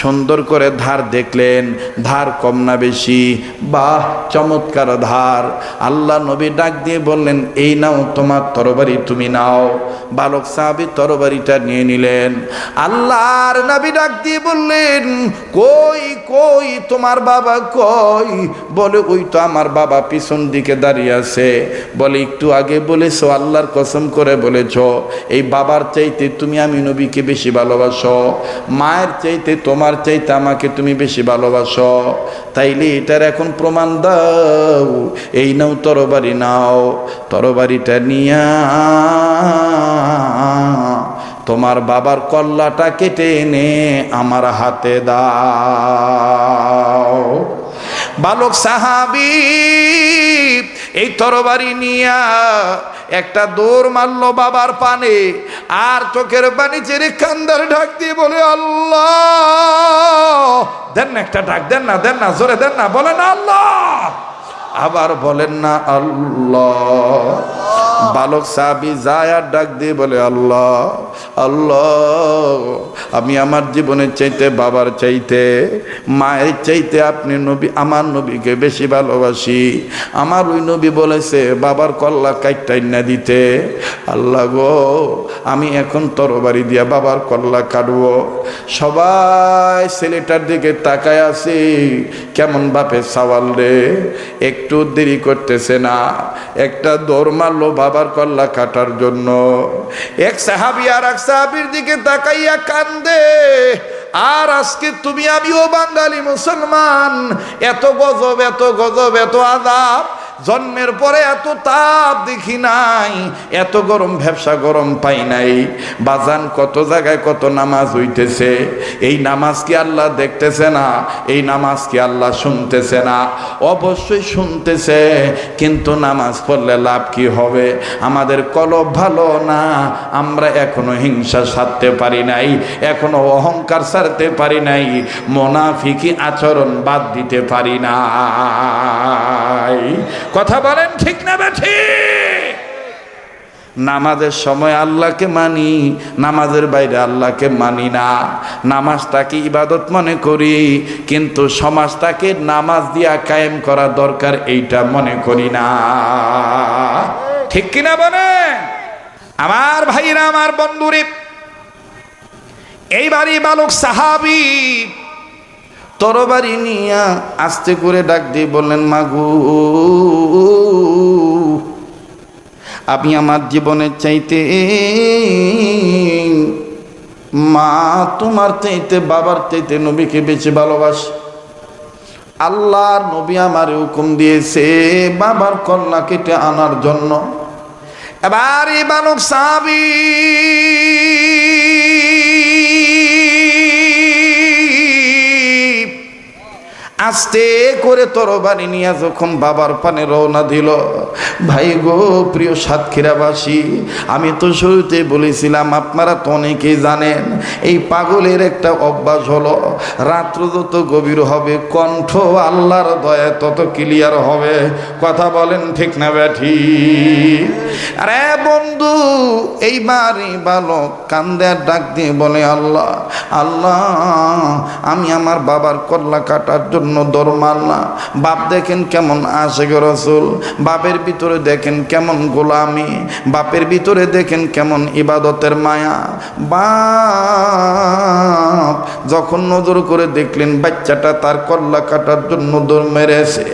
সুন্দর করে ধার দেখলেন, ধার কম না বেশি? বাহ, চমৎকার ধার। আল্লাহ নবী ডাক দিয়ে বললেন, এই নাও তোমার তরবারি, তুমি নাও। বালক সাহাবী তরবারিটা নিয়ে নিলেন। আল্লাহর নবী ডাক দিয়ে বললেন, কই কই তোমার বাবা কই? বলে, ওই তো আমার বাবা পিছন দিকে দাঁড়িয়ে আছে। বলে, একটু আগে বলেছো, আল্লাহর কসম করে বলেছো, এই বাবার চাইতে তুমি আমি নবীকে বেশি ভালোবাসো, মায়ের চাইতে তোমার চাইতে আমাকে তুমি বেশি ভালোবাসো। তাইলে এটার এখন প্রমাণ দাও। এই নাও তরবারি, নাও। তরবারিটা নিয়া তোমার বাবার কল্লাটা কেটে এনে আমার হাতে দাও। বালক সাহাবী এই তরবারি নিয়া একটা দৌড় মারলো বাবার পানে, আর চোখের পানি ছেড়ে কান্দার ঢাক দিয়ে বলে, আল্লাহ দেন না, একটা ডাক দেন না, দেন না, জোরে দেন না, বলেন আল্লাহ। আবার বলেন না আল্লাহ। বালক সাহাবী যায় আর ডাক দিয়ে বলে, আল্লাহ আল্লাহ, আমি আমার জীবনের চাইতে বাবার চাইতে মায়ের চাইতে আপনি নবী আমার নবীকে বেশি ভালোবাসি। আমার ওই নবী বলেছে বাবার কল্লা কাইটাই না দিতে। আল্লাহ গো, আমি এখন তরবারি দিয়া বাবার কল্লা কাটবো। সবাই ছেলেটার দিকে তাকায় আছে, কেমন বাপের সওয়াল রে, একটু দেরি করতেছে না, একটা দৌড় মারলো বাবার কল্লা কাটার জন্য। এক সাহাবী আর এক সাহাবীর দিকে তাকাইয়া কান্দে। আর আজকে তুমি আমিও বাঙালি মুসলমান, এত গজব, এত গজব, এত আযাব জন্মের পরে এত তাপ দেখি নাই, এত গরম ব্যবসা গরম পাই নাই। বাজান, কত জায়গায় কত নামাজ হইতেছে, এই নামাজ কি আল্লাহ দেখতেছে না? এই নামাজ কি আল্লাহ শুনতেছে না? অবশ্যই শুনতেছে, কিন্তু নামাজ পড়লে লাভ কি হবে? আমাদের কলব ভালো না, আমরা এখনো হিংসা ছাড়তে পারি নাই, এখনো অহংকার ছাড়তে পারি নাই, মুনাফিকি আচরণ বাদ দিতে পারি নাই। কথা বলেন ঠিক না বেঠিক? নামাজের সময় আল্লাহকে মানি, নামাজের বাইরে আল্লাহকে মানি না। নামাজটাকে ইবাদত মনে করি, কিন্তু সমাজটাকে নামাজ দিয়া কায়েম করা দরকার এইটা মনে করি না। ঠিক কিনা বলেন আমার ভাইরা, আমার বন্ধুরে? এইবারই বালক সাহাবী তরবারি নিয়া আস্তে করে ডাক দিয়ে বললেন, মাগো আমি আমার জীবনের চাইতে মা তোমার চাইতে বাবার চাইতে নবীকে বেশি ভালোবাসি। আল্লাহর নবী আমারে হুকুম দিয়েছে বাবার কল্লা কেটে আনার জন্য। এবার এই বালক সাহাবী আস্তে করে তরবারি নিয়ে যখন বাবার পানে রওনা দিল, ভাই গো প্রিয় সাতক্ষীরাবাসী, আমি তো শুরুতে বলেছিলাম, আপনারা তো অনেকেই জানেন, এই পাগলের একটা অভ্যাস হলো রাত্র যত গভীর হবে কণ্ঠ আল্লাহর দয়া তত ক্লিয়ার হবে। কথা বলেন ঠিক না ব্যাঠি? আরে বন্ধু, এইবার এই বালক কান্দে আর ডাক দিয়ে বলে, আল্লাহ আল্লাহ, আমি আমার বাবার কল্লা কাটার জন্য দরমাল না। বাপ দেখেন কেমন আশিক রাসূল, বাপের ভিতরে দেখেন কেমন গোলামি, বাপের ভিতরে দেখেন কেমন ইবাদতের মায়া। বাপ যখন নজর করে দেখলেন বাচ্চাটা তার কল্লা কাটার জন্য দৌড় মেরেছে,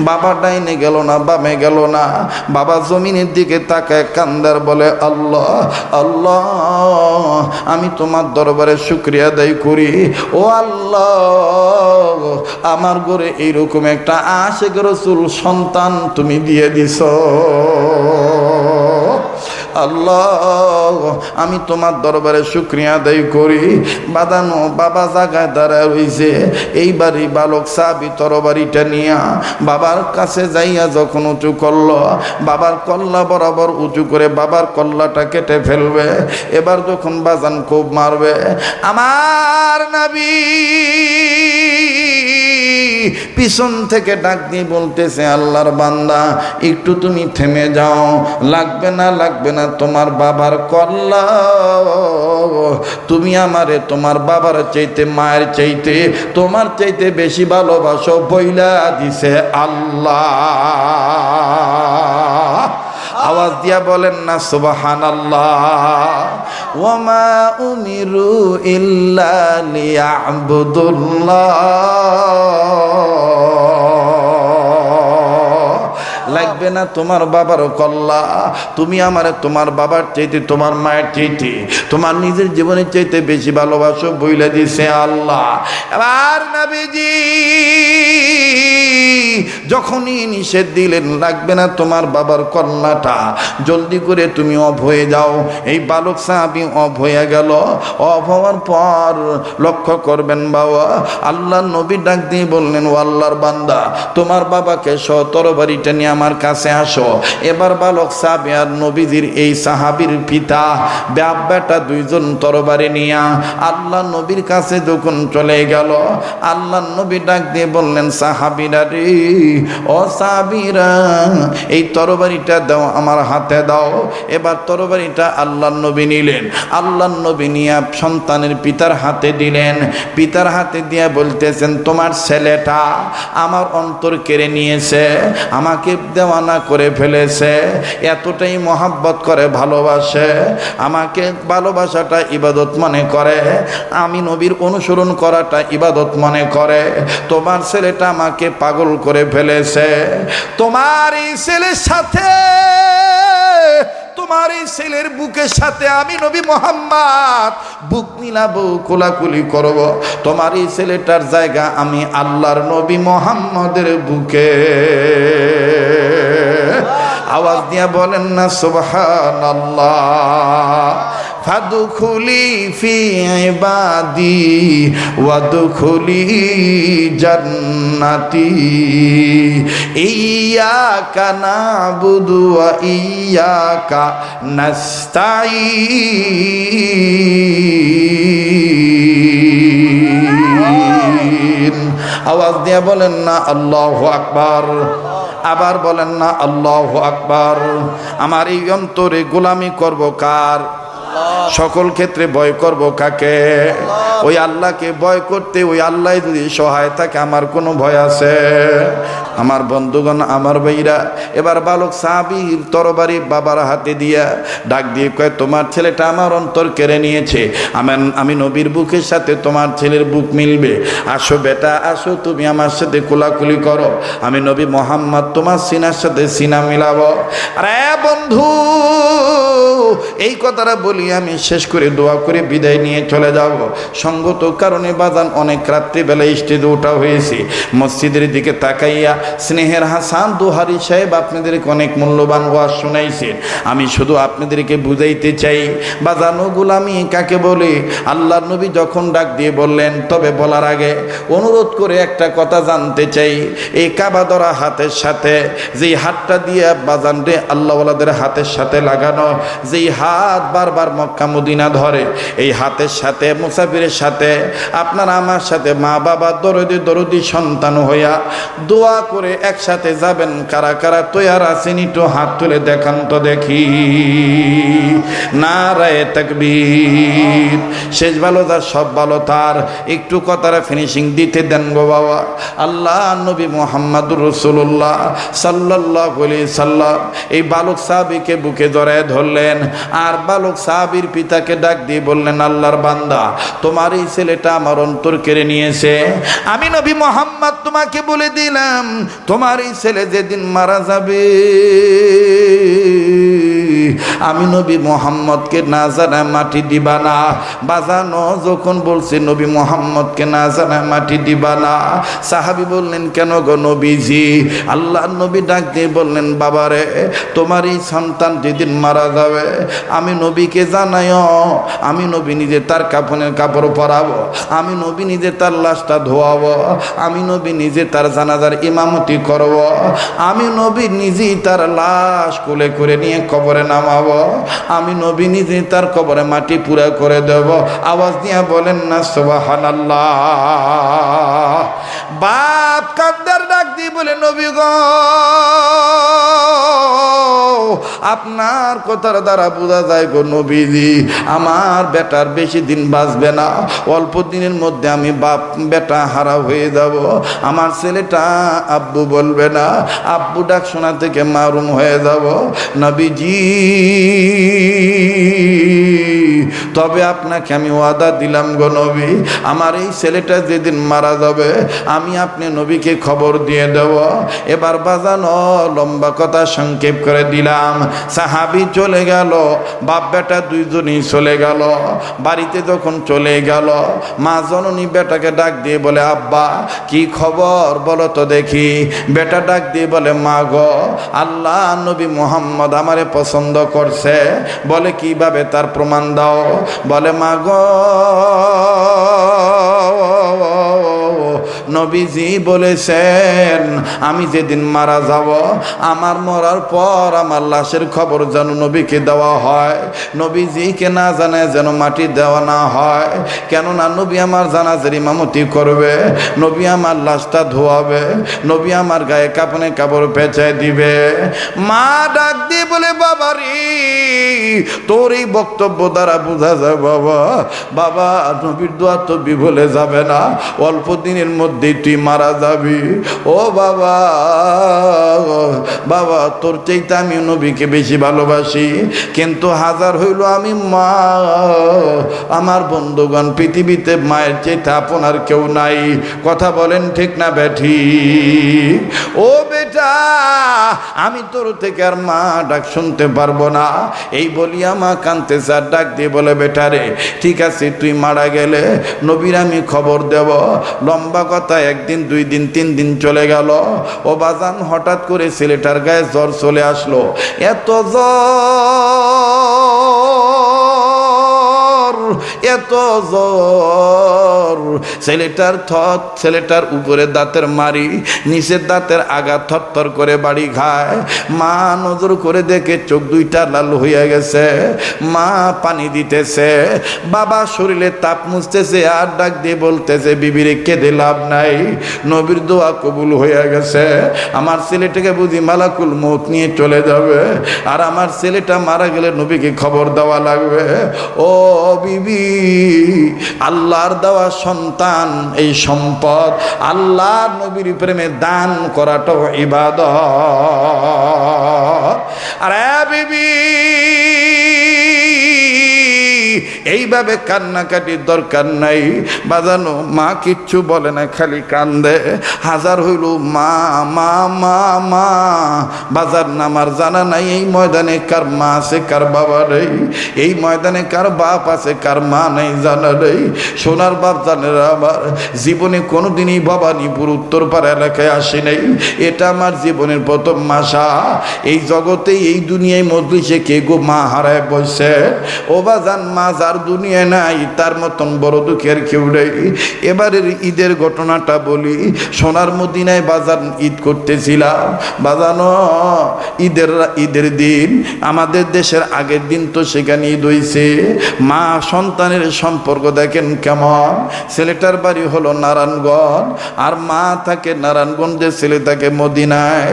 বাবা ডাইনে গেল না বামে গেল না, বাবা জমিনের দিকে তাকায় কান্দার বলে, আল্লাহ আল্লাহ, আমি তোমার দরবারে শুকরিয়া আদায় করি। ও আল্লাহ, আমার ঘরে এইরকম একটা আশিক রাসূল সন্তান তুমি দিয়ে দিছ। আল্লাহ, আমি তোমার দরবারে শুকরিয়া আদায় করি। বাদানো বাবা জায়গায় দাঁড়ায় রইছে। এইবারই বালক সাহাবী তরবারিটা নিয়া বাবার কাছে যাইয়া যখন উঁচু করলো, বাবার কল্লা বরাবর উঁচু করে বাবার কল্লাটা কেটে ফেলবে। এবার যখন বাজান খুব মারবে, আমার নবী পিছন থেকে ডাক দিয়ে বলতেছে, আল্লাহর বান্দা একটু তুমি থেমে যাও, লাগবে না লাগবে না তোমার বাবার কল্লা, তুমি আমারে তোমার বাবার চাইতে মায়ের চাইতে তোমার চাইতে বেশি ভালোবাসো বইলা দিছে আল্লাহ। আওয়াজ দিয়া বলেন না সুবহানাল্লাহ। ওয়ামা উমিরু ইল্লা লিয়াবুদুল্লাহ, লাগবে না তোমার বাবার কল্লা, তুমি আমারে তোমার বাবার চাইতে তোমার মায়ের চাইতে তোমার নিজের জীবনের চাইতে বেশি ভালোবাসো বইলে দিছে আল্লাহ। এবার নবীজি যখনই নিষেধ দিলেন, লাগবে না তোমার বাবার কল্লাটা, জলদি করে তুমি অফ হয়ে যাও, এই বালক সাহাবী অফ হয়ে গেল। অফ হওয়ার পর লক্ষ্য করবেন বাবা, আল্লাহ নবী ডাক দিয়ে বললেন, ও আল্লাহর বান্দা, তোমার বাবাকে তরবারিটা নিয়ে আমার কাছে আসো। এবার বালক সাহাবী আর নবীজির এই সাহাবীর পিতা বাপ বেটা দুইজন তরবারি নিয়া আল্লাহ নবীর কাছে যখন চলে গেল, আল্লাহ নবী ডাক দিয়ে বললেন, সাহাবীরা রে, ও সাহাবীরা, এই তরবারিটা দাও, আমার হাতে দাও। এবার তরবারিটা আল্লাহ নবী নিলেন, আল্লাহ নবী নিয়ে সন্তানের পিতার হাতে দিলেন। পিতার হাতে দিয়ে বলতেছেন, তোমার ছেলেটা আমার অন্তর কেড়ে নিয়েছে, আমাকে দেওয়ানা করে ফেলেছে, এতটাই মহাব্বত করে ভালোবাসে, আমাকে ভালোবাসাটা ইবাদত মনে করে, আমি নবীর অনুসরণ করাটা ইবাদত মনে করে, তোমার ছেলেটা আমাকে পাগল করে ফেলেছে। তোমার এই ছেলের সাথে, তোমার এই ছেলের বুকের সাথে আমি নবী মুহাম্মদ বুক মিলাবো, কোলাকুলি করব। তোমার এই ছেলেটার জায়গা আমি আল্লাহর নবী মুহাম্মদের বুকে। আওয়াজ দিয়া বলেন না সুবহানাল্লাহ। ফাদখুলি ফি ইবাদি ওয়াদখুলি জান্নাতি, ইয়্যাকা না'বুদু ওয়া ইয়্যাকা নাস্তাঈন। আওয়াজ দিয়া বলেন না আল্লাহু আকবার। আবার বলেন না আল্লাহু আকবার। আমার এই অন্তরে গোলামি করব কার? সকল ক্ষেত্রে ভয় করব কাকে? ওই আল্লাহকে ভয় করতে, ওই আল্লাহ যদি সহায় থাকে আমার কোনো ভয় আছে? আমার বন্ধুগণ, আমার ভাইরা, এবার বালক সাহাবীর তরবারি বাবার হাতে দিয়া ডাক দিয়ে কয়, তোমার ছেলেটা আমার অন্তর কেড়ে নিয়েছে, আমি নবীর বুকের সাথে তোমার ছেলের বুক মিলবে, আসো বেটা আসো, তুমি আমার সাথে কোলাকুলি করো, আমি নবী মুহাম্মদ তোমার সিনার সাথে সিনা মিলাবো। আরে বন্ধু, এই কথাটা বলি আমি শেষ করে দোয়া করে বিদায় নিয়ে চলে যাব। সঙ্গত কারণে বাজান অনেক রাত্রিবেলা স্টেজে ওঠা হয়েছে। মসজিদের দিকে তাকাইয়া স্নেহের হাসান দোহারি সাহেব আপনাদেরকে অনেক মূল্যবান ওয়াজ শোনাইছেন। আমি শুধু আপনাদেরকে বুঝাইতে চাই বাজানো গোলামি কাকে বলে। আল্লাহর নবী যখন ডাক দিয়ে বললেন, তবে বলার আগে অনুরোধ করে একটা কথা জানতে চাই। এই কাবা ধরা হাতের সাথে যেই হাতটা দিয়ে বাজান রে আল্লাহওয়ালাদের হাতের সাথে লাগানো, যেই হাত বারবার মক্কা মদিনা ধরে, এই হাতের সাথে মুসাফিরের সাথে আপনার আমার সাথে মা বাবা দরদি সন্তান হইয়া দোয়া করে একসাথে যাবেন। কারা কারা তৈয়ার আছেন একটু হাত তুলে দেখান তো দেখি। নারায়ে তাকবীর। শেষ ভালো যার সব ভালো তার, একটু কথাটা ফিনিশিং দিতে দেন গো বাবা। আল্লাহ নবী মুহাম্মদুর রাসূলুল্লাহ সাল্লাল্লাহু আলাইহি সাল্লাম এই বালক সাহাবীকে বুকে জড়ায় ধরলেন, আর বালক সাহাবীর পিতাকে ডাক দিয়ে বললেন, আল্লাহর বান্দা, তোমার এই ছেলেটা আমার অন্তর কেড়ে নিয়েছে। আমি নবী মুহাম্মদ তোমাকে বলে দিলাম, তোমার এই ছেলে যেদিন মারা যাবে, আমি নবী মুহাম্মদকে না জানায় মাটি দিবা না। বাজানো যখন বলছে নবী মুহাম্মদকে না জানায় মাটি দিবা না, সাহাবী বললেন, কেন গো নবীজি? আল্লাহ নবী ডাক দিয়ে বললেন, বাবারে, তোমার এই সন্তান যেদিন মারা যাবে, আমি নবীকে জানাইও, আমি নবী নিজে তার কাফনের কাপড় পরাবো, আমি নবী নিজে তার লাশটা ধোয়াবো, আমি নবী নিজে তার জানাজার ইমামতি করব, আমি নবী নিজেই তার লাশ কোলে করে নিয়ে কবরে নামাবো, আমি নবী নিজে তার কবরে মাটি পুরা করে দেব। আওয়াজ দিয়ে বলেন না সুবহানাল্লাহ। বাপ কান্দার ডাক দিয়ে বলে, নবী গো, আপনার কথার দ্বারা বোঝা যায় গো নবীজি, আমার বেটার বেশি দিন বাঁচবে না, অল্প দিনের মধ্যে আমি বাপ বেটা হারা হয়ে যাব। আমার ছেলেটা আব্বু বলবে না, আব্বু ডাক শোনা থেকে মারুম হয়ে যাব। নবীজি, তবে আপনাকে আমি ওয়াদা দিলাম গো নবী, আমার এই ছেলেটা যেদিন মারা যাবে, আমি আপনি নবীকে খবর দিয়ে দেব। এবার বাজানো লম্বা কথা সংক্ষেপ করে দিলাম। সাহাবী চলে গেল, বাপ বেটা দুইজনই চলে গেল। বাড়িতে যখন চলে গেল, মা জননী বেটাকে ডাক দিয়ে বলে, আব্বা কি খবর বলো তো দেখি। বেটা ডাক দিয়ে বলে, মা গো, আল্লাহ নবী মুহাম্মদ আমারে পছন্দ করছে। বলে, কিভাবে, তার প্রমাণ দাও। বলে, মা গো, নবীজি বলেছেন আমি যেদিন মারা যাব, আমার মরার পর আমার লাশের খবর যেন নবীকে দেওয়া হয়, নবীজিকে না জানায় যেন মাটি দেওয়া না হয়। কেননা নবী আমার জানাজার ইমামতি করবে, নবী আমার লাশটা ধোয়াবে, নবী আমার গায়ে কাপনে কাপড় পেঁচায় দিবে। মা ডাক দিয়ে বলে, বাবা রে, তোর এই বক্তব্য দ্বারা বোঝা যায় বাবা, বাবা নবীর দোয়া তো বিফলে যাবে না, অল্প দিনের মধ্যেই তুই মারা যাবি। ও বাবা, বাবা তোর চাইতে আমি নবীকে বেশি ভালোবাসি, কিন্তু হাজার হইল আমি মা, আমার বন্ধুগণ পৃথিবীতে মায়ের চাইতে আপনার কেউ নাই। কথা বলেন ঠিক না বেঠি? ও বেটা, আমি তোর থেকে আর মা ডাক শুনতে পারবো না। এই বলিয়া মা কানতে চার ডাক দিয়ে বলে, বেটা রে, ঠিক আছে, তুই মারা গেলে নবীর আমি খবর দেব। লম্বা কথা, একদিন দুই দিন তিন দিন চলে গেল। ও বাজান, হঠাৎ করে ছেলেটার গায়ে জ্বর চলে আসলো। এত এত জ্বর, ছেলেটার উপরে দাঁতের মারি, নিচের দাঁতের আগা থরথর করে বাড়ি খায়। মা নজর করে দেখে চোখ দুইটা লাল হইয়া গেছে। মা পানি দিতেছে, বাবা শরীরে তাপ মুছতেছে, আর ডাক দিয়ে বলতেছে, বিবিরে কেঁদে লাভ নাই, নবীর দোয়া কবুল হইয়া গেছে। আমার ছেলেটাকে বুঝি মালাকুল মউত নিয়ে চলে যাবে, আর আমার ছেলেটা মারা গেলে নবীকে খবর দেওয়া লাগবে। ও বিবি, আল্লাহর দেওয়া সন্তান, এই সম্পদ আল্লাহর নবীর প্রেমে দান করাটাও ইবাদত। আরে বিবি, এইভাবে কান্নাকাটির দরকার নাই বাজানো। মা কিচ্ছু বলে না, খালি কান্দে। হাজার হইল মা মা মা মা। বাজার নামার জানা নাই এই ময়দানে কার মা আছে কার বাবা নেই, এই ময়দানে কার বাপ আছে কার মা নেই জানা নেই। সোনার বাপ জানের আমার জীবনে কোনোদিনই ভবানীপুর উত্তরপাড়া এলাকায় আসি নাই। এটা আমার জীবনের প্রথম মাসা। এই জগতে এই দুনিয়ায় মজলিসে কে গো মা হারায় বসে? ও বাজান মা যার দুনিয়ায় নাই তার মতন বড় দুঃখের কেউ নেই। এবারের ঈদের ঘটনাটা বলি। সোনার মদিনায় বাজার ঈদ করতেছিলাম বাজানো। ঈদের দিন আমাদের দেশের আগের দিন তো সেখানে ঈদ হইছে। মা সন্তানের সম্পর্ক দেখেন কেমন। ছেলেটার বাড়ি হলো নারায়ণগঞ্জ আর মা থাকে নারায়ণগঞ্জে, ছেলে থাকে মদিনায়।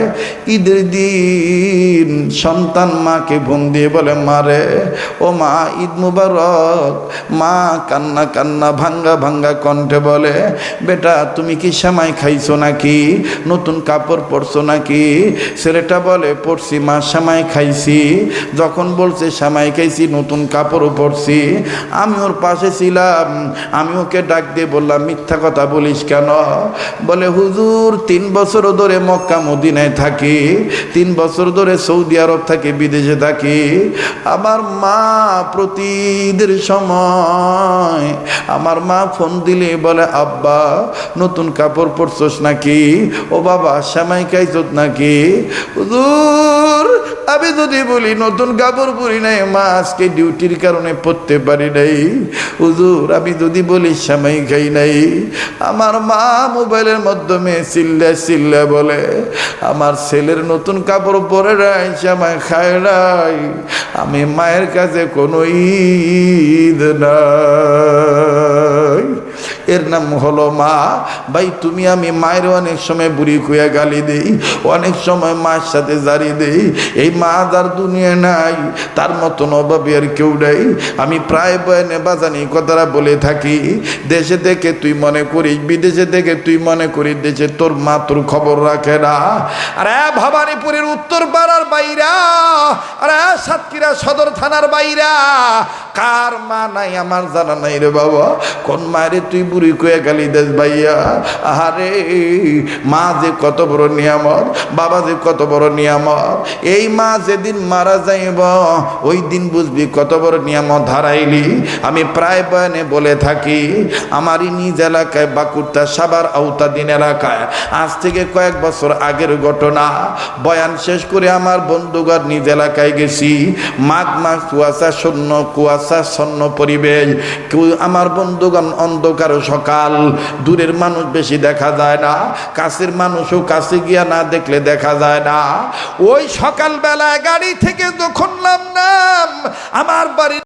ঈদের দিন সন্তান মাকে ফোন দিয়ে বলে মারে ও মা ঈদ মুবারক। মা কান্না কান্না ভাঙ্গা ভাঙ্গা কণ্ঠে বলে বেটা তুমি কি সেমাই খাইছো নাকি, নতুন কাপড় পরছো নাকি? ছেলেটা বলে পরছি মা, সেমাই খাইছি। যখন বলছে সেমাই খাইছি নতুন কাপড়ও পরছি, আমি ওর পাশে ছিলাম। আমি ওকে ডাক দিয়ে বললাম মিথ্যা কথা বলিস কেন? বলে হুজুর 3 বছর ধরে মক্কা মদিনায় থাকি, 3 বছর ধরে সৌদি আরব থাকি, বিদেশে থাকি। আমার মা প্রতি ঈদের সময় আমার মা ফোন দিলে বলে আব্বা নতুন কাপড় পরছস নাকি, ও বাবা সেমাই খাইছত নাকি? হুজুর আমি যদি বলি নতুন কাপড় পরি নাই মা আজকে ডিউটির কারণে পরতে পারি নাই। হুজুর আমি যদি বলি সেমাই খাই নাই, আমার মা মোবাইলের মাধ্যমে চিল্লা বলে আমার ছেলের নতুন কাপড় পরে নাই, সেমাই খায় নাই। আমি মায়ের কাছে কোনো ঈদ নাই। এর নাম হলো মা। ভাই তুমি আমি মায়ের অনেক সময় বুড়ি খুঁয়া গালি দেই, অনেক সময় মায়ের সাথে জারি দেই। এই মা যার দুনিয়া নাই তার মতন অভাবী আর কেউ নাই। আমি প্রায় বয়ানে বাজানি কথাটা বলে থাকি। দেশে থেকে তুই মনে করিস, বিদেশে থেকে তুই মনে করিস দেশে তোর মা তোর খবর রাখে না। আরে ভবানীপুরের উত্তর পাড়ার বাইরা, আরে সাতক্ষীরা সদর থানার বাইরা কার মা নাই আমার জানা নাই রে বাবা। কোন মায়ের তুই বুড়ি কয়ে গালি দেশ ভাইয়া? আরে মা যে কত বড় নিয়ামত, বাবা যে কত বড় নিয়ামত। এই মা যেদিন মারা যাইব ওই দিন বুঝবি কত বড় নিয়ামত হারাইলি। আমি প্রায় বয়ানে বলে থাকি, আমারই নিজ এলাকায় বাঁকুড়া সাভার আওতাধীন এলাকায় আজ থেকে কয়েক বছর আগের ঘটনা। বয়ান শেষ করে আমার বন্ধুগণ নিজ এলাকায় গেছি। মাঘ মাস কুয়াশাচ্ছন্ন পরিবেশ। আমার বন্ধুগণ অন্ধকার সকাল, দূরের মানুষ বেশি দেখা যায় না, কাছের মানুষও কাছে গিয়া না দেখলে দেখা যায় না। ওই সকালবেলায় গাড়ি থেকে যখন নামলাম আমার বাড়ি